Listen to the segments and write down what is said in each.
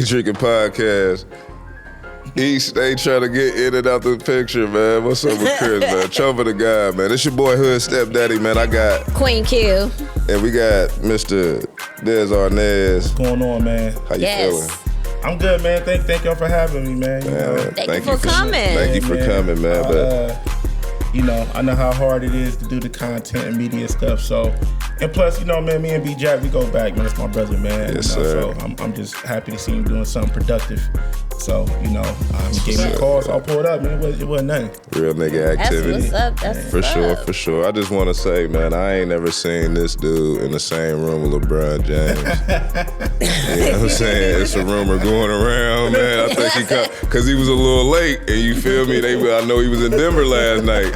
Drinking podcast. East, they trying to get in and out the picture, man. What's up with Chris, man? Chova the guy, man. It's your boy Hood Stepdaddy, man. I got Queen Q. And we got Mr. Des Arnaz. What's going on, man? How you feeling? I'm good, man. Thank y'all for having me, man. Thank you for coming. Thank you for coming, man. I know how hard it is to do the content and media stuff. So, and plus, man, me and B Jack, we go back, man. It's my brother, man. Yes, sir. So I'm just happy to see him doing something productive. So, he gave me a call, so I pulled up, man. It wasn't nothing. Real nigga activity. That's what's up. That's for what's sure, up. for sure. I just want to say, man, I ain't never seen this dude in the same room with LeBron James. You know what I'm saying? It's a rumor going around, man. I think he because he was a little late, and you feel me? I know he was in Denver last night.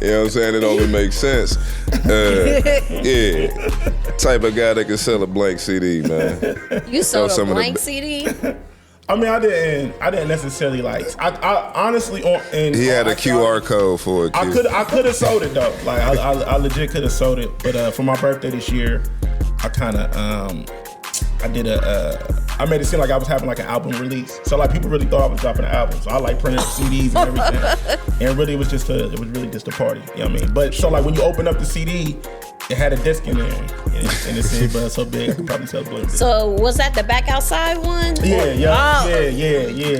You know what I'm saying? It only makes sense. Yeah. Type of guy that can sell a blank CD, man. You sold a blank CD? I mean, I didn't necessarily I honestly he had a QR code for it. I could have sold it though. Like I legit could have sold it, but for my birthday this year, I kind of I made it seem like I was having like an album release. So like people really thought I was dropping an album. So I like printed up CDs and everything. And really it was really just a party. You know what I mean? But so like when you open up the CD, it had a disc in there, and it said, "But so big, I could probably sell it." So was that the back outside one? Yeah.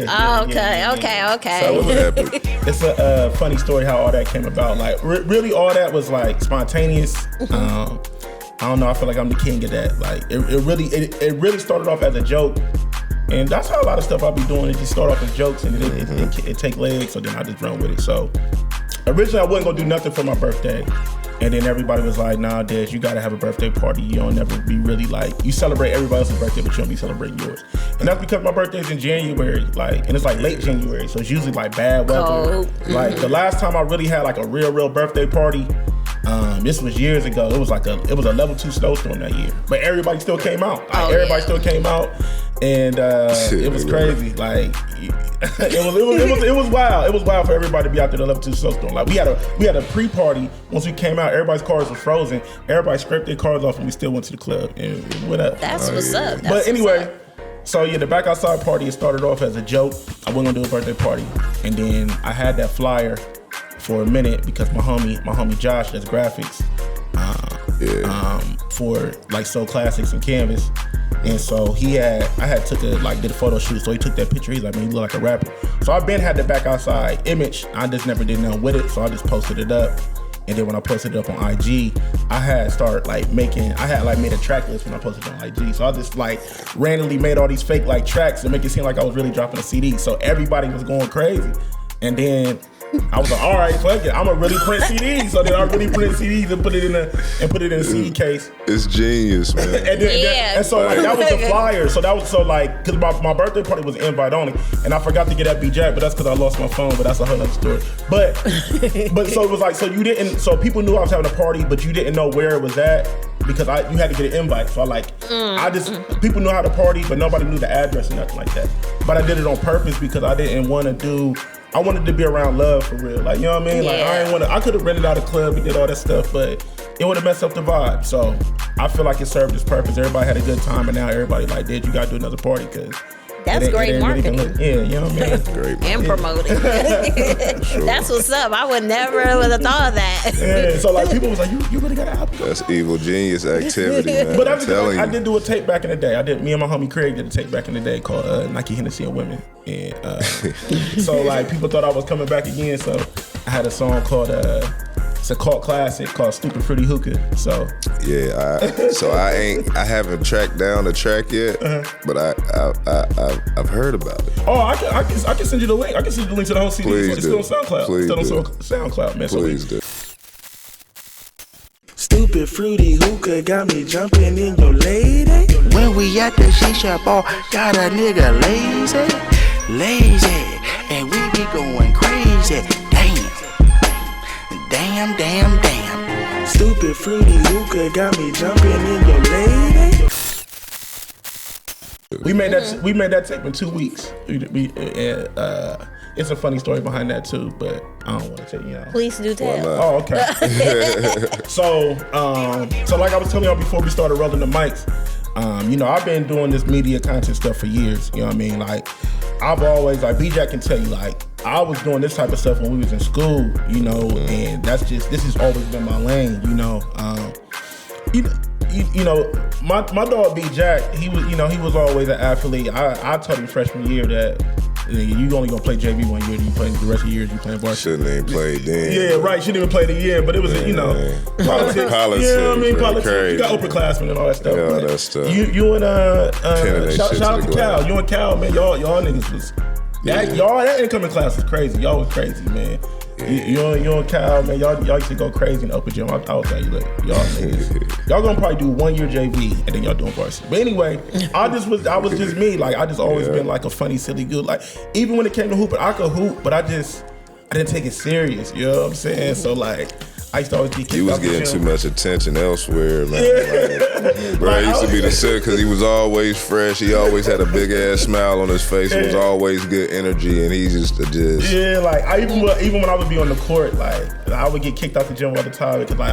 Oh, okay. So it's a funny story how all that came about. Like really, all that was like spontaneous. I don't know. I feel like I'm the king of that. Like it really started off as a joke, and that's how a lot of stuff I'll be doing. It just start off as jokes, and it take legs. So then I just run with it. So originally I wasn't gonna do nothing for my birthday. And then everybody was like, nah, Des, you gotta have a birthday party. You don't never be really you celebrate everybody else's birthday, but you don't be celebrating yours. And that's because my birthday's in January, and it's like late January, so it's usually like bad weather. Cold. Like the last time I really had like a real birthday party, this was years ago. It was a level 2 snowstorm that year. But everybody still came out. Everybody still came out. And it was crazy. Like it was wild. It was wild for everybody to be out there to level 2 snowstorm. Like we had a pre-party. Once we came out, everybody's cars were frozen. Everybody scraped their cars off, and we still went to the club and it went up. That's what's up. But anyway, so yeah, the back outside party, it started off as a joke. I wasn't gonna do a birthday party, and then I had that flyer for a minute because my homie Josh does graphics for like Soul Classics and Canvas. And so I did a photo shoot. So he took that picture. He's like, man, you look like a rapper. So I've been had the back outside image. I just never did nothing with it. So I just posted it up. And then when I posted it up on IG, I had made a track list when I posted it on IG. So I just randomly made all these fake tracks to make it seem like I was really dropping a CD. So everybody was going crazy. And then I was like, all right, fuck it, I'm gonna really print CDs. So then I really print CDs and put it in a CD case. It's genius, man. and so that was the flyer. So that was because my birthday party was invite only, and I forgot to get that B Jack, but that's because I lost my phone. But that's a whole other story. But so it was so people knew I was having a party, but you didn't know where it was at because you had to get an invite. So people knew how to party, but nobody knew the address or nothing like that. But I did it on purpose because I didn't want to do. I wanted to be around love for real. You know what I mean? Yeah. I could have rented out a club and did all that stuff, but it would have messed up the vibe. So I feel like it served its purpose. Everybody had a good time, and now everybody Dad, you got to do another party because that's great marketing. Really you know what I mean? Great and promoting. Sure. That's what's up. I would never have thought of that. Yeah, so people was like, you really got an album? That's evil genius activity, man. But I did do a tape back in the day. Me and my homie Craig did a tape back in the day called Nike, Hennessy, and Women. And so people thought I was coming back again. So I had a song called it's a cult classic called Stupid Fruity Hookah. So yeah, I haven't tracked down the track yet, but I've heard about it. Oh, I can send you the link. I can send you the link to the whole CD. Please it's still on SoundCloud. Please it's still on SoundCloud, man. Please do. Stupid fruity hookah got me jumping in your lady. When we at the shisha bar, got a nigga lazy, and we be going crazy. Damn. Stupid fruity hookah got me jumping in your lady. We made that tape in 2 weeks. It's a funny story behind that too, but I don't want to tell you. Please do tell. Oh, okay. So like I was telling y'all before we started rolling the mics, You know, I've been doing this media content stuff for years. You know what I mean? Like, I've always, like, B-Jack can tell you, like, I was doing this type of stuff when we was in school, you know, and this has always been my lane, you know. You know, my dog B-Jack, he was always an athlete. I told him freshman year that you only gonna play JV 1 year, you play the rest of the years you playing varsity. Shouldn't even play then. Yeah, right. Shouldn't even play the year, but it was, you know, politics. Politics. You know what I mean? Really Politics. crazy. You got upperclassmen and all that stuff. Yeah, all man. that stuff. You and shout out to Cal. You and Cal, man. Y'all niggas was that incoming class was crazy. Y'all was crazy, man. Yeah. You and Cal, man, y'all used to go crazy in the upper gym. I'll tell you that. Y'all niggas. Y'all gonna probably do 1 year JV and then y'all doing varsity. But anyway, I was just me. Like, I just always been like a funny, silly dude. Like, even when it came to hooping, I could hoop, but I didn't take it serious. You know what I'm saying? So like, I used to always get kicked out. He was getting too much attention elsewhere, man. Like, bro, Like, he used to be the sick because he was always fresh. He always had a big ass smile on his face. It was always good energy, and he just yeah. Like, even when I would be on the court, like, I would get kicked out the gym all the time because like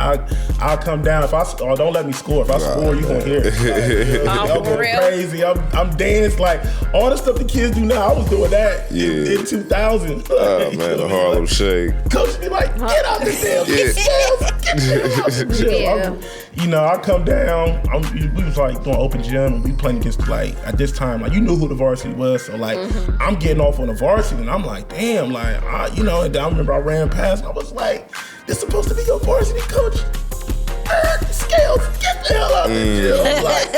I'll come down don't let me score. If I score, you gonna hear it. Like, I'm going crazy. I'm dancing like all the stuff the kids do now. I was doing that in 2000. Oh man, the Harlem Shake. Coach be like, get out the damn. You know, I come down. We was like doing open gym, and we playing against like at this time, like you knew who the varsity was, so like I'm getting off on the varsity, and I'm like, damn, like and then I remember I ran past, and I was like, this supposed to be your varsity coach. Scales, get the hell out of the gym. Like,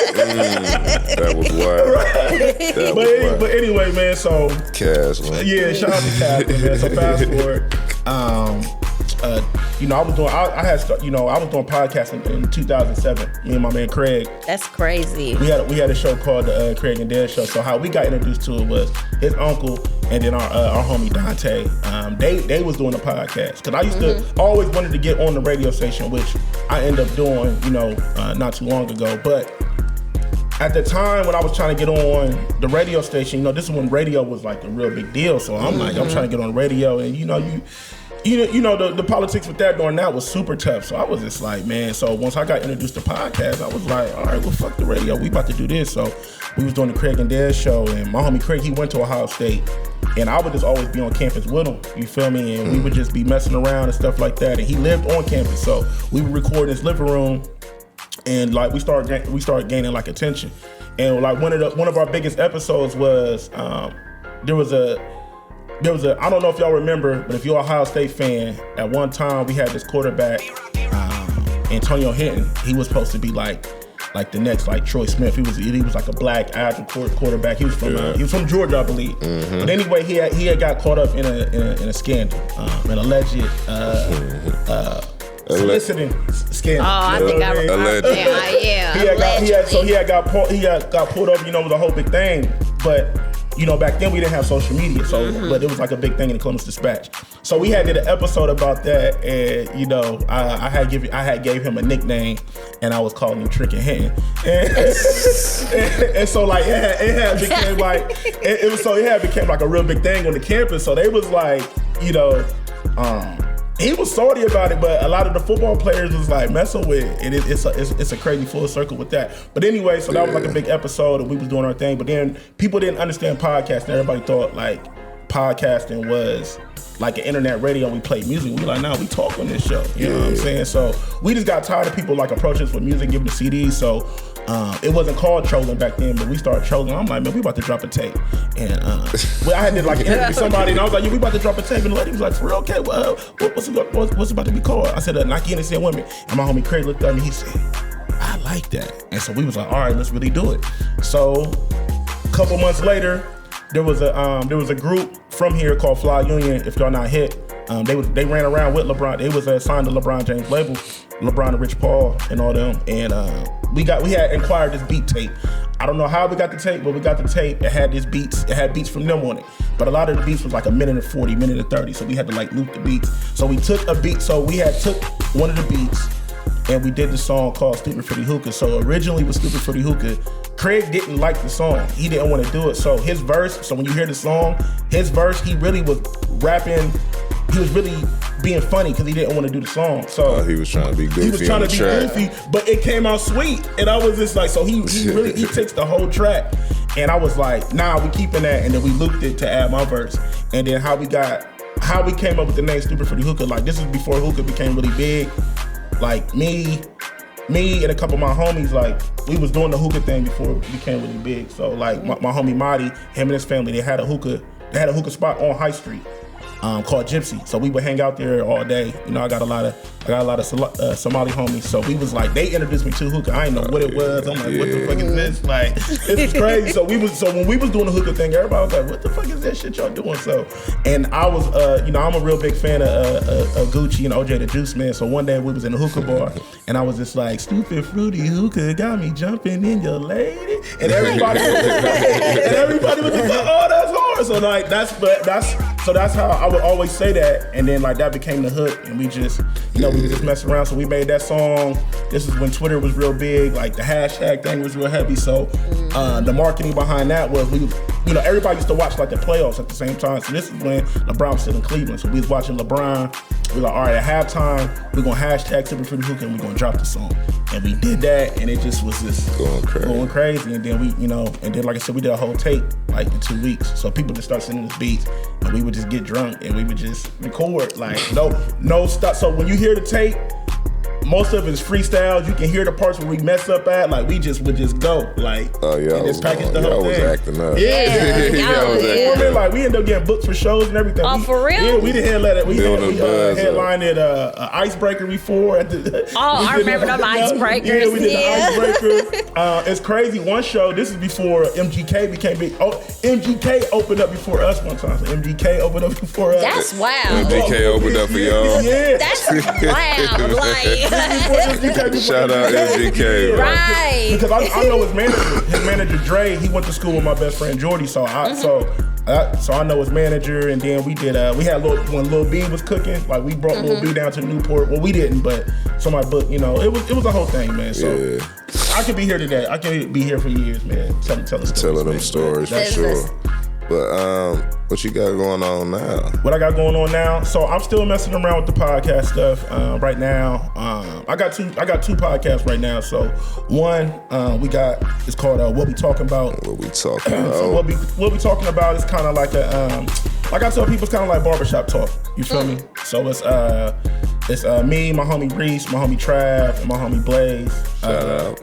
that was wild. Right. That was wild. But anyway, man. So Cass, man. Yeah, shout out to Cass, man. So fast forward. You know, I was doing podcasting in 2007. Me and my man Craig. That's crazy. We had a show called the Craig and Dan Show. So how we got introduced to it was his uncle and then our homie Dante. They was doing a podcast because I used to always wanted to get on the radio station, which I ended up doing, you know, not too long ago. But at the time when I was trying to get on the radio station, you know, this is when radio was like a real big deal. So I'm like, I'm trying to get on the radio, and you know, the politics with that during that was super tough. So I was just like, man. So once I got introduced to podcasts, I was like, all right, well, fuck the radio. We about to do this. So we was doing the Craig and Dad Show, and my homie Craig, he went to Ohio State, and I would just always be on campus with him. You feel me? And we would just be messing around and stuff like that. And he lived on campus, so we would record in his living room, and like we started gaining like attention. And like one of our biggest episodes was there was a I don't know if y'all remember, but if you're an Ohio State fan, at one time we had this quarterback, Antonio Hinton. He was supposed to be like the next like Troy Smith. He was like a black agile quarterback. He was from Georgia, I believe. But anyway, he had got caught up in a scandal, an alleged soliciting scandal. Oh, I think I remember. He had got pulled over. You know, it was a whole big thing. But you know, back then we didn't have social media, so but it was like a big thing in the Columbus Dispatch. So we did an episode about that, and you know, I had gave him a nickname, and I was calling him Trick and Hinton, and so like it had became like a real big thing on the campus. So they was like, you know, he was salty about it, but a lot of the football players was like messing with it. And it's a crazy full circle with that. But anyway, so that was like a big episode, and we was doing our thing. But then people didn't understand podcasting. Everybody thought like podcasting was like an internet radio and we played music. We like, nah, we talk on this show. You know what I'm saying? So we just got tired of people like approaching us with music, giving the CDs. So it wasn't called trolling back then, but we started trolling. I'm like, man, we about to drop a tape. And I had to like interview somebody, and I was like, yeah, we about to drop a tape. And the lady was like, for real, okay, well, what's it about to be called? I said, Nike Innocent Women. And my homie Craig looked at me, he said, I like that. And so we was like, all right, let's really do it. So a couple months later, there was a group from here called Fly Union, if y'all not hit. They ran around with LeBron. They was signed to LeBron James label, LeBron and Rich Paul and all them. And we had acquired this beat tape. I don't know how we got the tape, but we got the tape. It had beats from them on it. But a lot of the beats was like a minute and 40, minute and 30. So we had to like loop the beats. So we took a beat. So we had took one of the beats, and we did the song called Stupid Fruity Hookah. So originally with Stupid Fruity Hookah, Craig didn't like the song. He didn't want to do it. So his verse, so when you hear the song, his verse, he really was rapping. He was really being funny because he didn't want to do the song. So he was trying to be goofy. He was trying to be goofy, but it came out sweet, and I was just like, so he takes the whole track, and I was like, nah, we keeping that, and then we looped it to add my verse, and then how we came up with the name Stupid Fruity Hookah. Like this is before hookah became really big. Like me and a couple of my homies, like we was doing the hookah thing before it became really big. So like my homie Marty, him and his family, they had a hookah spot on High Street called Gypsy. So we would hang out there all day. You know, I got a lot of Somali homies. So we was like, they introduced me to hookah. I didn't know what it was. I'm like, what the fuck is this? Like, this is crazy. So when we was doing the hookah thing, everybody was like, what the fuck is that shit y'all doing? So, and I was, I'm a real big fan of Gucci and OJ the Juice Man. So one day we was in a hookah bar, and I was just like, Stupid Fruity Hookah got me jumping in your lady, and everybody was just like, oh, that's hard. So like that's how I would always say that, and then like that became the hook, and we just, we were just messing around. So we made that song. This is when Twitter was real big, like the hashtag thing was real heavy. So the marketing behind that was everybody used to watch like the playoffs at the same time. So this is when LeBron was still in Cleveland. So we was watching LeBron. We were like, all right, at halftime, we're gonna hashtag Stupid Fruity Hookah and we're gonna drop the song. And we did that, and it just was just going crazy. And then we, like I said, we did a whole tape like in 2 weeks. So people just started sending us beats, and we would just get drunk and we would just record, like no stuff. So when you hear the tape, most of it is freestyles. You can hear the parts where we mess up at. Like we just would just go, like, and just package the whole thing. Y'all was acting up. Yeah. Like we ended up getting booked for shows and everything. Oh, for real? Yeah, we did headline it. We headlined at Icebreaker before. I remember them Icebreakers. Yeah, we did the Icebreaker. It's crazy. One show. This is before MGK became big. Oh, MGK opened up before us one time. So MGK opened up before us. That's wild. MGK opened up for y'all. Yeah, that's wild. Like. Shout out MGK, right? Because I know his manager Dre. He went to school with my best friend Jordy, so I know his manager. And then we had when Lil B was cooking, like we brought Lil B down to Newport. Well, we didn't, but somebody booked. It was a whole thing, man. So I could be here today. I could be here for years, man. Telling them stories for sure. But what you got going on now? What I got going on now? So I'm still messing around with the podcast stuff right now. I got two podcasts right now. So one it's called What We Talking About. What We Talking About. So what we talking about is kind of like like I tell people, it's kind of like barbershop talk. You feel me? So it's me, my homie Reese, my homie Trav, and my homie Blaze.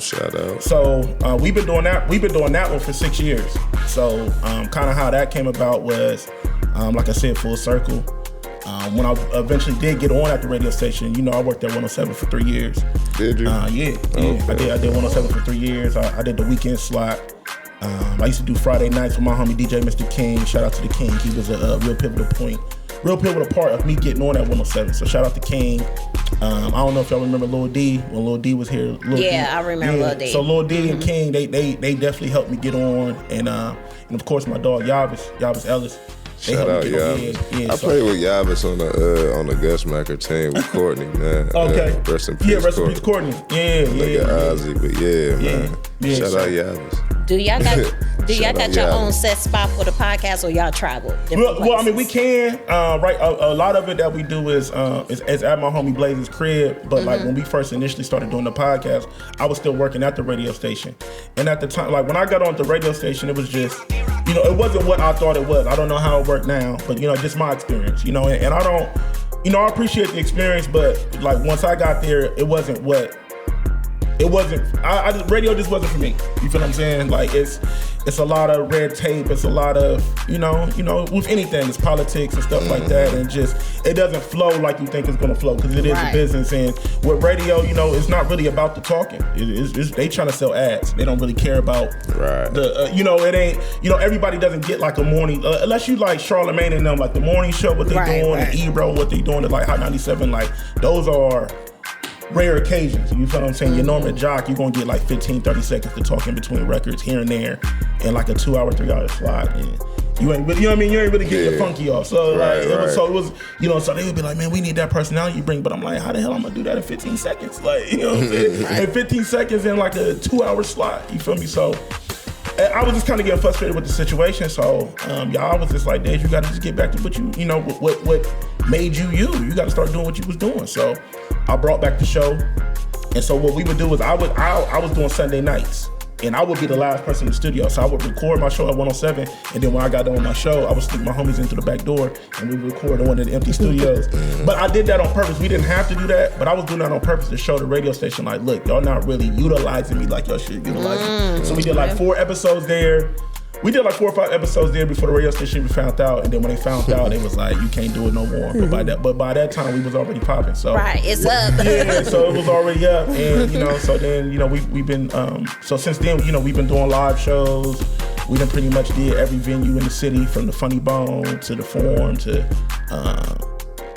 Shout out. So we've been doing that one for 6 years. So kind of how that came about was, like I said, full circle. When I eventually did get on at the radio station, I worked at 107 for 3 years. Did you? Yeah. Okay. I did 107 for 3 years. I did the weekend slot. I used to do Friday nights with my homie DJ Mr. King. Shout out to the King. He was a real pivotal part of me getting on at 107. So shout out to King. I don't know if y'all remember Lil D when Lil D was here. I remember Lil D. So Lil D and King, they definitely helped me get on, and of course my dog Yavis Ellis. Shout out Yavis. I played with Yavis on the Gushmacker team with Courtney, man. Okay. Rest in peace. Yeah, rest in peace, Courtney. Yeah. Ozzy, but man. Yeah, Shout out Yavis. Do y'all got your own set spot for the podcast, or y'all travel? Well, I mean, we can. Right, a lot of it that we do is at my homie Blaze's crib. But like when we first initially started doing the podcast, I was still working at the radio station, and at the time, like when I got on the radio station, it was just, it wasn't what I thought it was. I don't know how it worked now, but just my experience, and I don't, I appreciate the experience, but like once I got there, it wasn't what. Radio just wasn't for me. You feel what I'm saying? Like it's a lot of red tape. It's a lot of, with anything, it's politics and stuff like that. And just, it doesn't flow like you think it's going to flow, because it is a business. And with radio, it's not really about the talking. They trying to sell ads. They don't really care about the, it ain't, everybody doesn't get like a morning, unless you like Charlamagne and them, like the morning show, what they doing, and Ebro, what they doing, like Hot 97, like those are rare occasions. You feel what I'm saying? Your normal jock, you're gonna get like 15, 30 seconds to talk in between records here and there, and like a 2 hour, 3 hour slot. And you ain't really, you ain't really getting your funky off. So it was, so they would be like, man, we need that personality you bring. But I'm like, how the hell I'm gonna do that in 15 seconds? Like, what I'm saying? In 15 seconds in like a 2 hour slot. You feel me? So I was just kind of getting frustrated with the situation. So y'all was just like, Dave, you got to just get back to what you know, what made you you. You got to start doing what you was doing. So I brought back the show. And so what we would do is I was doing Sunday nights. And I would be the last person in the studio. So I would record my show at 107. And then when I got done with my show, I would sneak my homies in through the back door and we would record in one of the empty studios. But I did that on purpose. We didn't have to do that, but I was doing that on purpose to show the radio station, like, look, y'all not really utilizing me like y'all should utilize me. So we did like 4 episodes there. We did like 4 or 5 episodes there before the radio station even found out. And then when they found out, it was like, you can't do it no more. But by that time, we was already popping. So Right, it's up. Yeah, so it was already up. And, so then, we've been, so since then, we've been doing live shows. We done pretty much did every venue in the city, from the Funny Bone to the Forum to,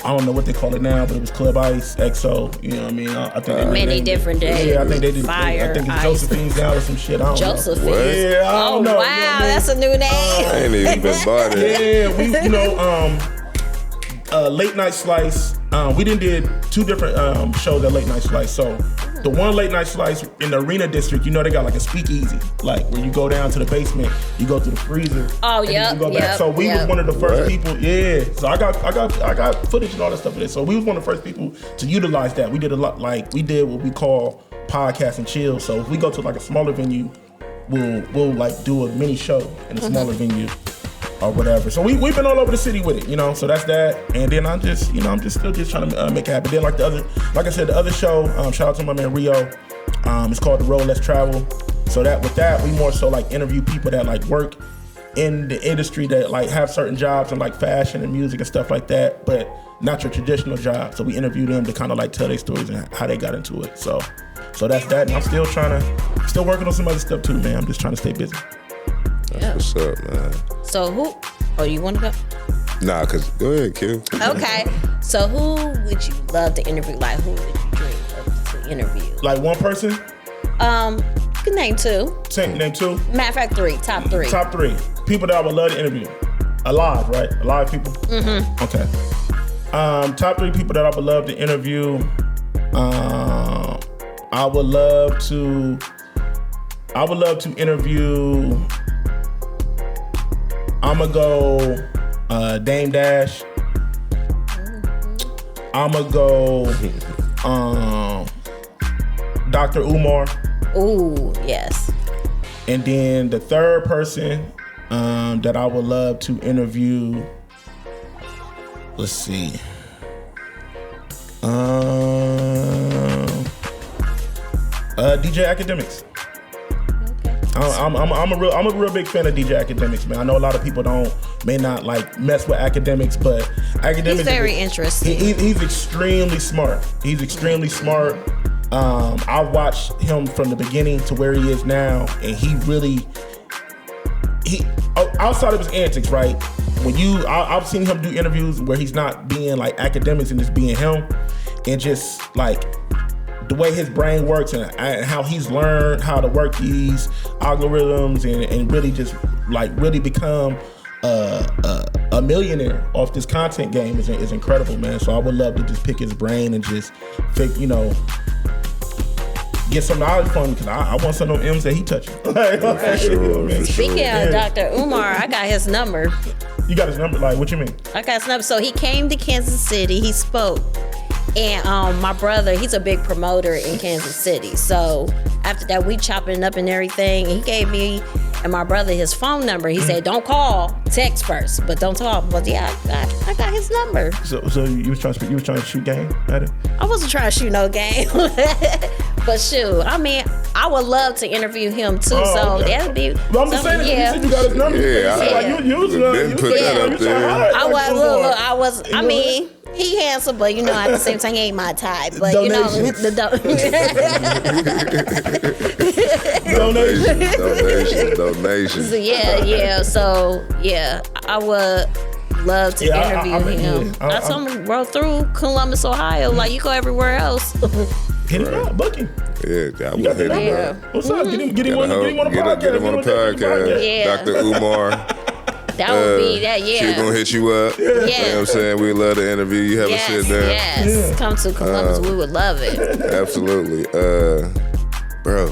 I don't know what they call it now, but it was Club Ice, XO, you know what I mean? I think Many different days. Yeah, I think they did. Fire, I think it's Ice. Josephine's now or some shit. I don't Josephine. know. Yeah, I don't know. Wow, You know what I mean? that's a new name. I ain't even been bought it. Yeah, we, Late Night Slice. We did 2 different shows at Late Night Slice. So the one Late Night Slice in the Arena District, they got like a speakeasy, like where you go down to the basement, you go through the freezer. Oh, and then yep, you go back. yep, So we yep. was one of the first What? people. Yeah. So I got footage and all that stuff of this. So we was one of the first people to utilize that. We did a lot, like we did what we call podcast and chill. So if we go to like a smaller venue, we'll like do a mini show in a smaller venue or whatever. So we've been all over the city with it, so that's that. And then I'm just still trying to make it happen. Then like I said, the other show, shout out to my man Rio. It's called The Road Less Travel. So with that, we more so like interview people that like work in the industry, that like have certain jobs in like fashion and music and stuff like that, but not your traditional job. So we interview them to kind of like tell their stories and how they got into it. So that's that. And I'm still working on some other stuff too, man. I'm just trying to stay busy. That's what's up, man. So who? Oh, you want to go? Nah, go ahead, Q. Okay. So who would you love to interview? Like, who would you dream of to interview? Like one person? You can name 2. Name 2? Matter of fact, 3. Top 3. Top 3. People that I would love to interview. Alive, right? Alive people? Mm-hmm. Okay. Top 3 people that I would love to interview. I would love to interview. I'ma go Dame Dash. I'ma go Dr. Umar. Ooh, yes. And then the third person that I would love to interview, let's see. DJ Academics. I'm a real big fan of DJ Academics, man. I know a lot of people may not like mess with Academics, but Academics He's very interesting. He's extremely smart. I watched him from the beginning to where he is now, and he outside of his antics, right? I've seen him do interviews where he's not being like academics and just being him, and just like the way his brain works and how he's learned how to work these algorithms and really just like really become a millionaire off this content game is incredible, man. So I would love to just pick his brain and just get some knowledge from him, because I want some of them M's that he touches. For sure. Speaking of Dr. Umar, I got his number. You got his number? Like, what you mean? I got his number. So he came to Kansas City. He spoke. And my brother, he's a big promoter in Kansas City. So after that, we chopping up and everything. He gave me and my brother his phone number. He said, don't call, text first, but don't talk. But yeah, I got his number. So you was trying to shoot game at it? I wasn't trying to shoot no game. But shoot, I mean, I would love to interview him too. So Okay. that'd be. Well, I'm just saying, you said you got his number. You was put that up there. I was. I mean, he handsome, but at the same time, he ain't my type. But Donations. Donations. So, yeah. So yeah, I would love to interview him. I told him roll through Columbus, Ohio. Like you go everywhere else. Hit him up, book him. Yeah, I would hit him up. What's up? Get him on the podcast. Get him on the podcast. Yeah. Dr. Umar. That would be that, yeah. She's gonna hit you up. Yeah. You know what I'm saying? We love to interview you. Have a sit down. Yes. Come to Columbus. We would love it. Absolutely. Bro.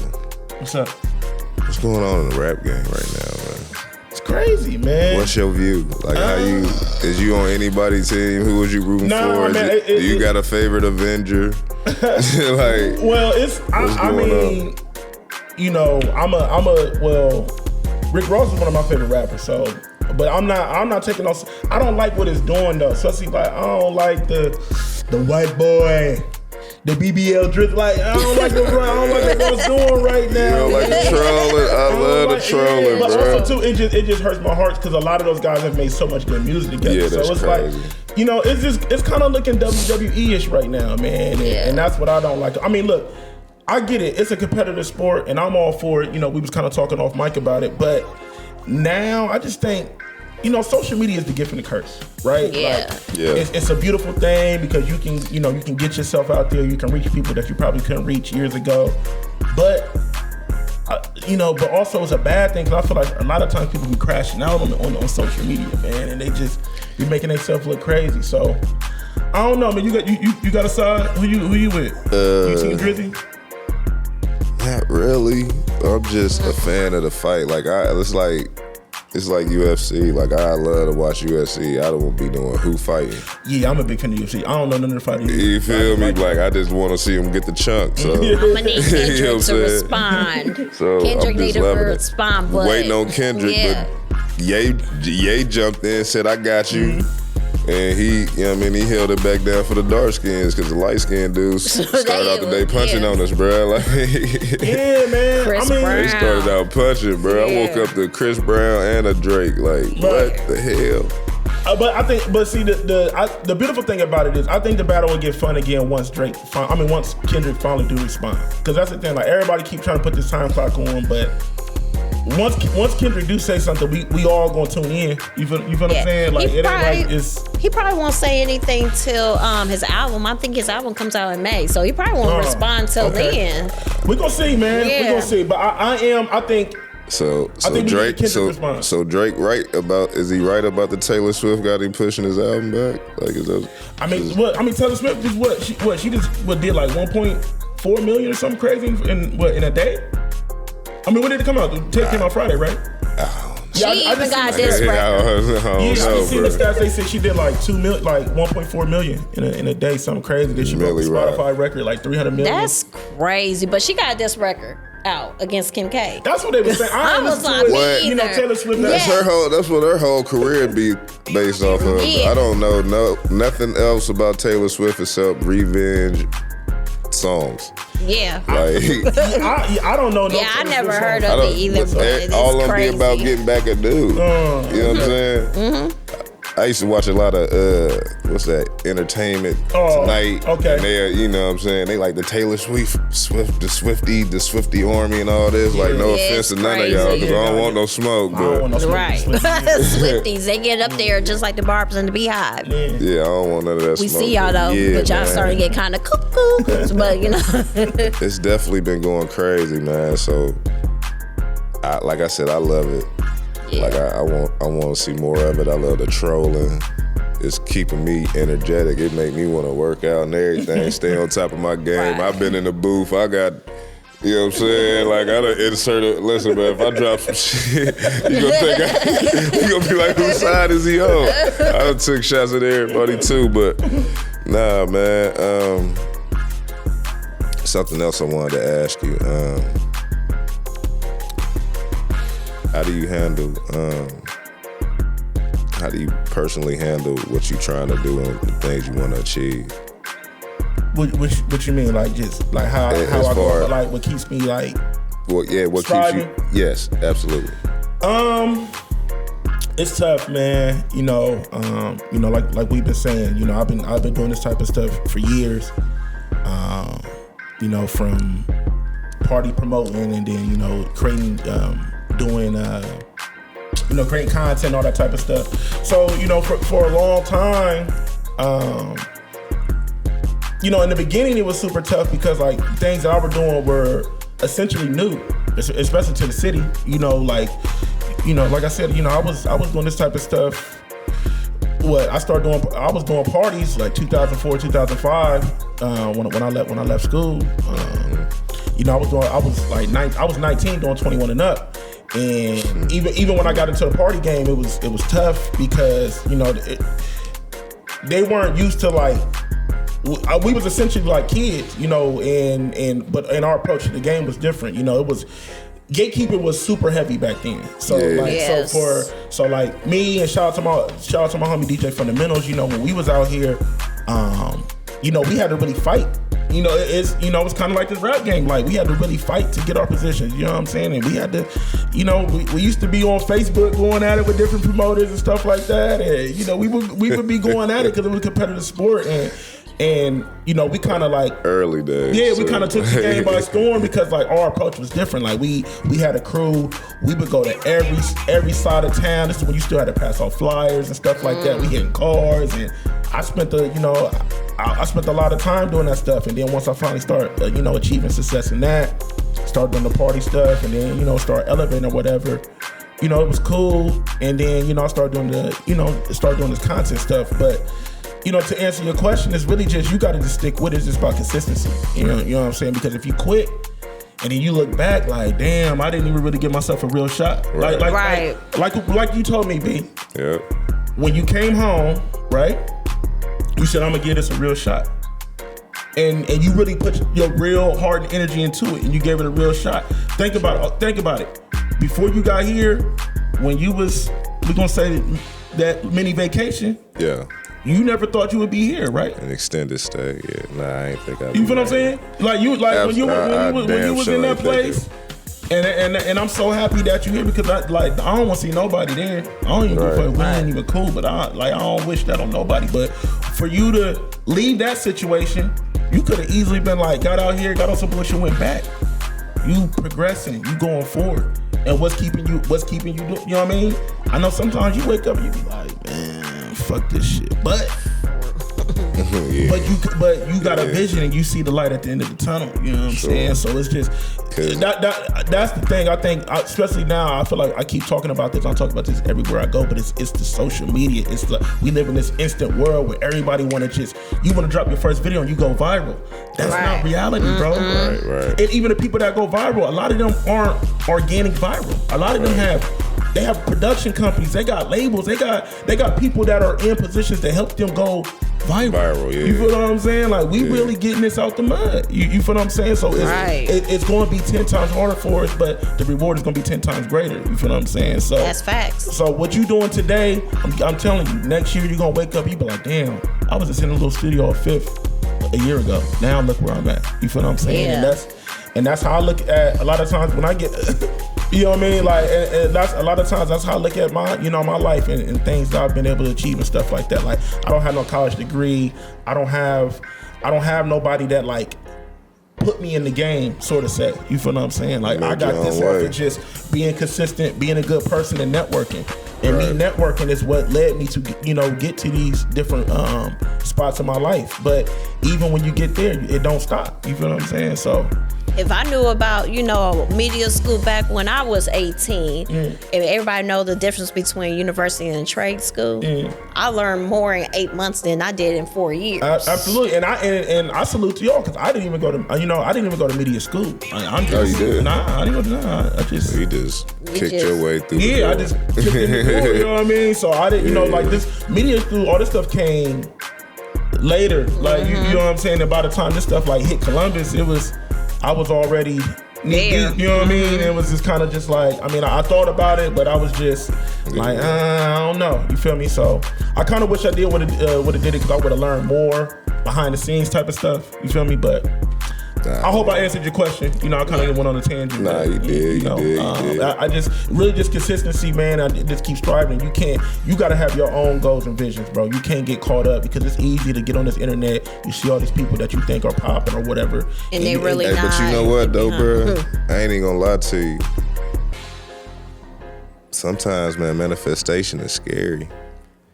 What's up? What's going on in the rap game right now, man? It's crazy, man. What's your view? Like, how you is you on anybody's team? Who was you rooting for? Man, do you got a favorite Avenger? Like, well, I mean, you know, well, Rick Ross is one of my favorite rappers, so. But I'm not taking off. I don't like what it's doing though. So I like, I don't like the white boy, the BBL drip. Like I don't like what it's doing right now. You don't like the trolling? I love the trolling, but bro. also too, it just hurts my heart because a lot of those guys have made so much good music together. Yeah, that's so it's crazy. like, you know, it's kind of looking WWE-ish right now, man. And that's what I don't like. I mean, look, I get it. It's a competitive sport, and I'm all for it. You know, we was kind of talking off mic about it, but now I just think, you know, social media is the gift and the curse, right? Yeah. Like, it's a beautiful thing because you can get yourself out there. You can reach people that you probably couldn't reach years ago. But, you know, but also it's a bad thing because I feel like a lot of times people be crashing out on social media, man, and they just be making themselves look crazy. So, I don't know, man. You got a side? Who you with? You team Drizzy? Not really. I'm just a fan of the fight. Like it's like UFC. Like I love to watch UFC. I don't be knowing who fighting. Yeah, I'm a big fan of UFC. I don't know none of the fighting. You feel me? Like I just want to see him get the chunk. So I'm gonna need Kendrick You know what I'm to saying? respond. So Kendrick I'm need just to loving it. respond, but Waiting on Kendrick, but Ye jumped in, said I got you. And he, you know what I mean, he held it back down for the dark skins because the light skinned dudes started out the day punching on us, bro. Like, yeah, man. Chris I mean, Brown. they started out punching, bro. I woke up to Chris Brown and a Drake. Like, what the hell? But see, the beautiful thing about it is, I think the battle will get fun again once once Kendrick finally do respond. Because that's the thing, like everybody keep trying to put this time clock on, but once Kendrick do say something, we all gonna tune in. You feel what I'm saying? Like it ain't like it's. He probably won't say anything till his album. I think his album comes out in May, so he probably won't respond till then. We gonna see, man. We gonna see. But I think. So think Drake, we need Kendrick response. so Drake is he right about the Taylor Swift got him pushing his album back? Like is that? Taylor Swift just she just did like 1.4 million or something crazy in a day. I mean, when did it come out? It came out Friday, right? She even got this record. I just seen the stats. They said she did like 1.4 million in a day, something crazy. That she broke the Spotify record, like 300 million. That's crazy, but she got this record out against Kim K. That's what they were saying. I was like, What? You know, Taylor Swift. That's what her whole career be based off of. Yeah. I don't know nothing else about Taylor Swift except revenge songs. Yeah. Like I don't know. Yeah, I never heard of it either. But it's all of them be crazy. about getting back at dude. You know what I'm saying? Mm-hmm. I used to watch a lot of what's that? Entertainment Tonight. Okay. And they, you know what I'm saying? They like the Taylor Swift, the Swiftie Army and all this. Like no offense to none of y'all, because I don't want no smoke. I don't want no smoke. Right. Swifties, they get up there just like the Barbers and the Beehive. Yeah, I don't want none of that We smoke. see y'all though, but y'all starting to get kind of cuckoo. But you know. It's definitely been going crazy, man. So, like I said, I love it. Yeah. Like I want to see more of it. I love the trolling. It's keeping me energetic. It make me want to work out and everything. Stay on top of my game. Right. I've been in the booth. I got, you know what I'm saying? Like I done inserted. Listen, man, if I drop some shit, you gonna be like, whose side is he on? I done took shots at everybody too, but nah, man. Something else I wanted to ask you. How do you personally handle what you're trying to do and the things you want to achieve? What you mean? Like just like how I go, like what keeps me like. Well, yeah, what striving? keeps you? Yes, absolutely. It's tough, man. You know, like we've been saying. You know, I've been doing this type of stuff for years. You know, from party promoting and then creating. Creating content, all that type of stuff. So, for a long time, in the beginning it was super tough because like things that I was doing were essentially new, especially to the city. Like I said, I was doing this type of stuff. I was doing parties like 2004, 2005 when I left school. I was 19 doing 21 and up. And even when I got into the party game, it was tough because, they weren't used to like, we was essentially like kids, but our approach to the game was different. It was, gatekeeping was super heavy back then. So so me and shout out to my homie DJ Fundamentals, when we was out here, we had to really fight. It's kind of like this rap game. Like we had to really fight to get our positions. You know what I'm saying? And we had to, we used to be on Facebook going at it with different promoters and stuff like that. And we would be going at it because it was a competitive sport. And we kind of like early days. Yeah, we kind of took the game by storm because like our approach was different. Like we had a crew. We would go to every side of town. This is when you still had to pass out flyers and stuff like that. We hitting cars, and I spent I spent a lot of time doing that stuff. And then once I finally start achieving success in that, start doing the party stuff, and then start elevating or whatever. It was cool. And then I started doing this content stuff, but. To answer your question, it's really just you got to just stick with it. It's just about consistency. You know what I'm saying? Because if you quit and then you look back like, damn, I didn't even really give myself a real shot. Right. Like you told me, B. Yeah. When you came home, right? You said I'm gonna give this a real shot, and you really put your real heart and energy into it, and you gave it a real shot. Think about it. Before you got here, when you was, we're gonna say that mini vacation. Yeah. You never thought you would be here, right? An extended stay, yeah. Nah, I ain't think I'd be. You feel what I'm saying? Like when you was in that place, and I'm so happy that you're here because I don't want to see nobody there. I don't even give a fuck. We ain't even cool, but I don't wish that on nobody. But for you to leave that situation, you could have easily been like, got out here, got on some bullshit, went back. You progressing, you going forward, and what's keeping you doing? You know what I mean? I know sometimes you wake up and you be like, man, fuck this shit, but you got a vision and you see the light at the end of the tunnel. You know what I'm saying? So it's just that's the thing. I think, especially now, I feel like I keep talking about this. I talk about this everywhere I go, but it's the social media. We live in this instant world where everybody want to drop your first video and you go viral. That's not reality, bro. Right. And even the people that go viral, a lot of them aren't organic viral. A lot of them have production companies. They got labels. They got people that are in positions to help them go viral. Yeah. You feel what I'm saying? Like we really getting this out the mud. You feel what I'm saying? So it's going to be 10 times harder for us, but the reward is going to be 10 times greater. You feel what I'm saying? So that's facts. So what you doing today? I'm telling you, next year you're gonna wake up. You be like, damn, I was just in a little studio at Fifth a year ago. Now look where I'm at. You feel what I'm saying? Yeah. And that's how I look at a lot of times when I get. You know what I mean? Like, and that's a lot of times. That's how I look at my life and things that I've been able to achieve and stuff like that. Like, I don't have no college degree. I don't have nobody that like put me in the game, sort of say. You feel what I'm saying? Like, I got this off of just being consistent, being a good person, and networking. And me networking is what led me to get to these different spots in my life. But even when you get there, it don't stop. You feel what I'm saying? So. If I knew about, media school back when I was 18, and everybody know the difference between university and trade school, I learned more in 8 months than I did in 4 years. Absolutely, and I salute to y'all because I didn't even go to media school. I'm just, you did? Nah, I didn't go to. Nah, I just. You just kicked your way through. Yeah, I just kicked in the door. You know what I mean? So I didn't, like this media school. All this stuff came later. Like you know what I'm saying. And by the time this stuff like hit Columbus, I was already knee deep, you know what I mean? It was just kind of just like, I thought about it, but I was just like, I don't know. You feel me? So I kind of wish I would have did it because I would have learned more behind the scenes type of stuff. You feel me? But I hope I answered your question. I kind of went on a tangent. Nah, you did. You did. I just really just consistency, man. I just keep striving. You got to have your own goals and visions, bro. You can't get caught up because it's easy to get on this internet. You see all these people that you think are popping or whatever, and they really not. But you know what, though, bro? I ain't even gonna lie to you. Sometimes, man, manifestation is scary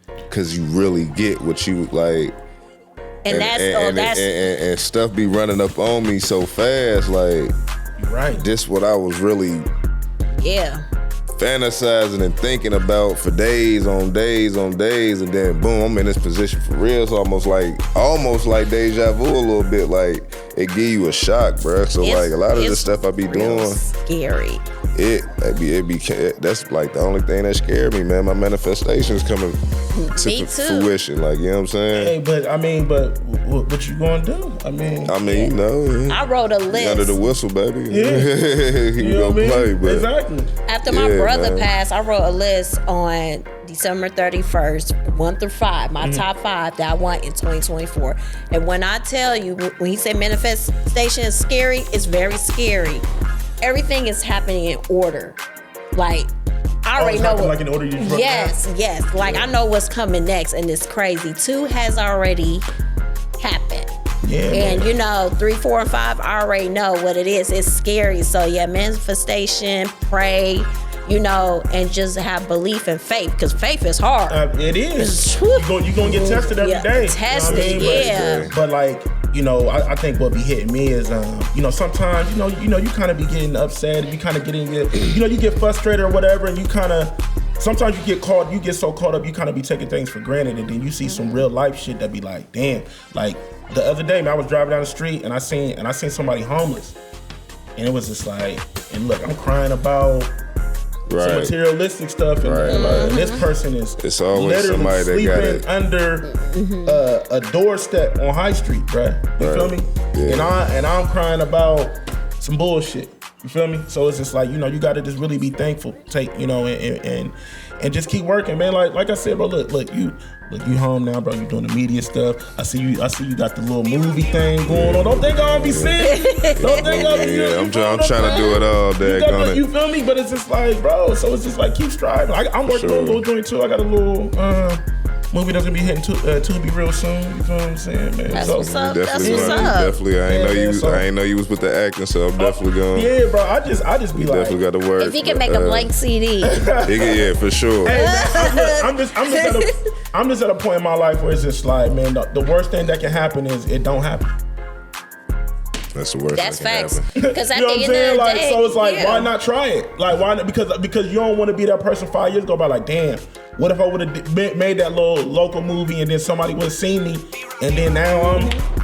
because you really get what you like. And stuff be running up on me so fast, like, right. This what I was really fantasizing and thinking about for days on days on days, and then boom, I'm in this position for real. It's almost like deja vu a little bit. Like it give you a shock, bro. So like a lot of the stuff I be doing, scary. That's like the only thing that scared me, man. My manifestations coming to fruition, like, you know what I'm saying? Hey, but what you gonna do? I mean, you know, I wrote a list under the whistle, baby. Yeah. You gonna play, but exactly. After my brother passed, I wrote a list on December 31st, 1 through 5, my top 5 that I want in 2024. And when I tell you, when he said manifestation is scary, it's very scary. Everything is happening in order. Like, I already know like in order you wrote yes. Like, I know what's coming next, and it's crazy. 2 has already happened. Yeah, and man. you know, 3, 4, and 5, I already know what it is. It's scary. So yeah, manifestation, pray, you know, and just have belief and faith, because faith is hard. It is. You're gonna get tested every day. Tested, you know what I mean? But like, you know, I think what be hitting me is, you know, sometimes, you know, you kind of be getting upset, you kind of getting, you know, you get frustrated or whatever, and you kind of, sometimes you get so caught up, you kind of be taking things for granted, and then you see some real life shit that be like, damn. Like the other day, man, I was driving down the street and I seen somebody homeless, and it was just like, and look, I'm crying about some materialistic stuff, and, and this person is it's always literally somebody that sleeping under a doorstep on High Street, bruh. You feel me? Yeah. And I'm crying about some bullshit. You feel me? So it's just like, you know, you gotta just really be thankful. Take, you know, and just keep working, man. Like I said, bro, look, you home now, bro. You doing the media stuff. I see you got the little movie thing going on. Don't think I'll be sick. Don't think I'll be I'm trying to do it all day. You feel me? But it's just like, bro, so it's just like, keep striving. I'm working on a little joint too. I got a little movie that's gonna be hitting Tubi real soon. You feel what I'm saying, man? That's so, what's up. Definitely. I ain't know you was with the acting, so I'm definitely going. Yeah, bro. I just be like, definitely got to work. If he can make a blank CD, yeah, for sure. Hey, man, I'm just at a point in my life where it's just like, man, the worst thing that can happen is it don't happen. That's the worst. That's thing that facts. can happen. Because at You know the what I'm end saying? of the Like, day, so it's like, why not try it? Like, why not? Because you don't want to be that person 5 years ago. But like, damn, what if I would have made that little local movie and then somebody would have seen me, and then now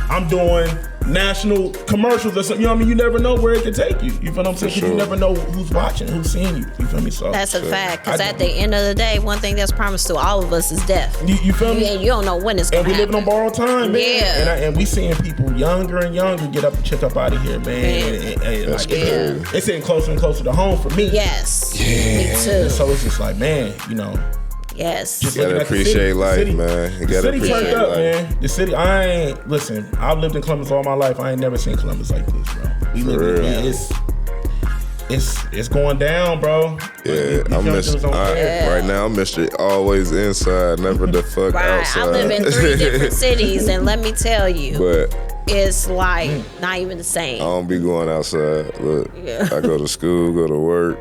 I'm doing national commercials or something. You know what I mean? You never know where it can take you. You feel what I'm saying? Because you never know who's watching, who's seeing you. You feel me? So that's a fact. Because at the end of the day, one thing that's promised to all of us is death. You feel me? And you don't know when it's going to happen. And we living on borrowed time, man. Yeah. And we seeing people younger and younger get up and check up out of here, man. And That's like, crazy. it's getting closer and closer to home for me. Yes. Yeah. Me too. So it's just like, man, you know. Yes. Just You gotta appreciate life, man. You gotta appreciate life. Man. The city, listen, I've lived in Columbus all my life. I ain't never seen Columbus like this, bro. We live in, it's going down, bro. Yeah, I'm right now. I'm Mr. Always inside, never the fuck outside. I live in 3 different cities, and let me tell you, but it's like not even the same. I don't be going outside. Look, I go to school, go to work.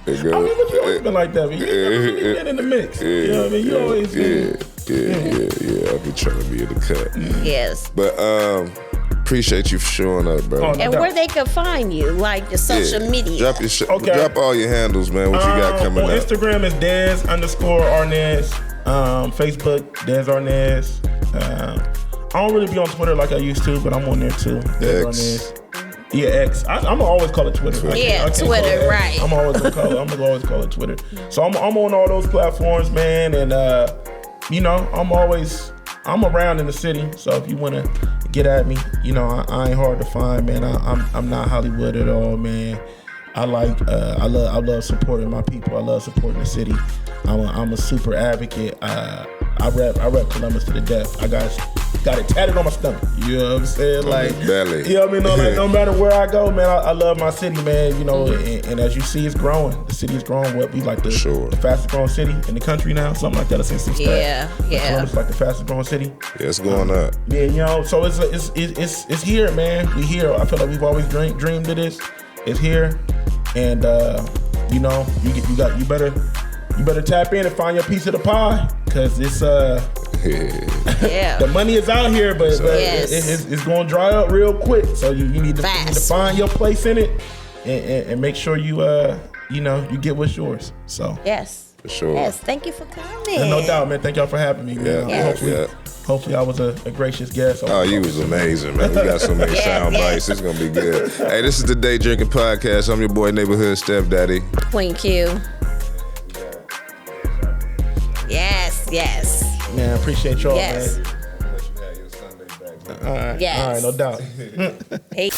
I mean, but you always been like that. But you never been in the mix. You know what I mean? You always been. Yeah. I be trying to be in the cut. Yes. But appreciate you for showing up, bro. And where they can find you, like the social media. Drop all your handles, man. What you got coming on up? Instagram is Dez_Arnaz. Facebook, Dez Arnaz. I don't really be on Twitter like I used to, but I'm on there too. Dez Arnaz. Yeah, X. I'm always call it Twitter. Yeah, Twitter, right. I'm always gonna call it Twitter. So I'm on all those platforms, man, and you know, I'm around in the city. So if you wanna get at me, you know, I ain't hard to find, man. I'm not Hollywood at all, man. I love supporting my people. I love supporting the city. I'm a super advocate. I rep Columbus to the death. I got it tatted on my stomach. You know what I'm saying? Like, belly. You know what I mean? No matter where I go, man, I love my city, man. You know, and as you see, it's growing. The city is growing. What we like the fastest growing city in the country now, something like that. I seen some stats. Yeah. Columbus like the fastest growing city. Yeah, it's going up. Yeah, you know, so it's here, man. We here. I feel like we've always dreamed of this. It's here, and you know, you better tap in and find your piece of the pie, cause it's the money is out here, but it's going to dry up real quick. So you need to find your place in it and make sure you you get what's yours. So yes, for sure. Yes, thank you for coming. And no doubt, man. Thank y'all for having me, man. Yeah. Hopefully Hopefully, I was a gracious guest. Oh, you was amazing, man. We got so many sound bites. It's gonna be good. Hey, this is the Day Drinking Podcast. I'm your boy, Neighborhood Stepdaddy. Queen Q. Yes. Man, appreciate y'all, Yes. man. All right. Yes. All right, no doubt. Hey.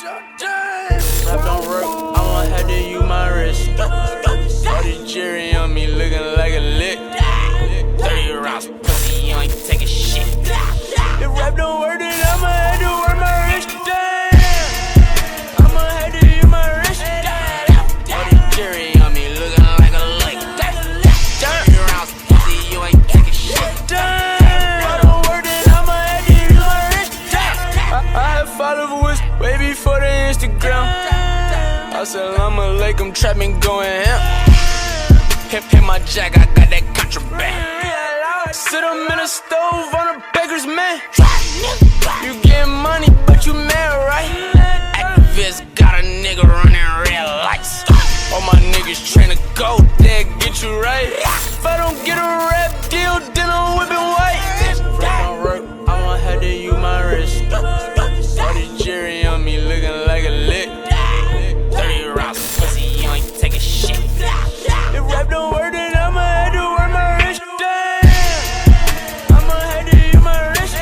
Rap don't work, I'ma have to use my wrist. All this jury on me looking like a lick. 30 rounds, pussy, you ain't taking shit. If rap don't work, then I'ma have to work my wrist. Damn, I'ma have to use my wrist. All this jury on me looking like a lick. 30 rounds, pussy, you ain't taking shit. Damn, if rap don't work, then I'ma have to use my wrist. I had followers way before the Instagram. I said, Assalamualaikum, trap me going ham. Hit my jack, I got that contraband. Sit 'em in a stove on a baker's man. You getting money, but you mad, right? Activists got a nigga running real